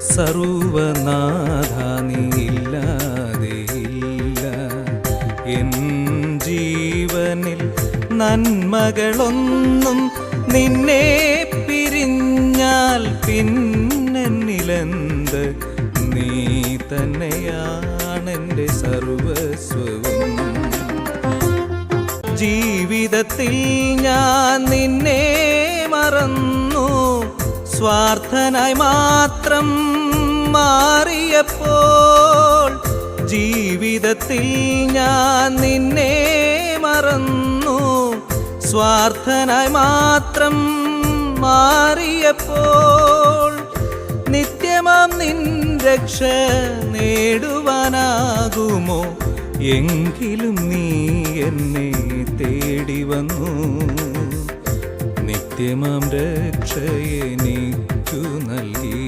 സർവനാഥ നീയില്ലാതെയില്ല. N ജീവനിൽ നന്മകളൊന്നും നിന്നെ പിരിഞ്ഞാൽ പിന്നെന്നിലെന്ത്? നീ തന്നെയാണെൻ്റെ സർവസ്വവും. ജീവിതത്തിൽ ഞാൻ നിന്നെ മറന്നു, സ്വാർത്ഥനായി മാത്രം മാറിയപ്പോൾ. ജീവിതത്തിൽ ഞാൻ നിന്നെ മറന്നു, സ്വാർത്ഥനായി മാത്രം മാറിയപ്പോൾ. നിത്യമാം നിൻ രക്ഷ നേടുവാനാകുമോ? എങ്കിലും നീ എന്നെ തേടി വന്നു, നിത്യമാം രക്ഷ എനിക്കു നൽകി.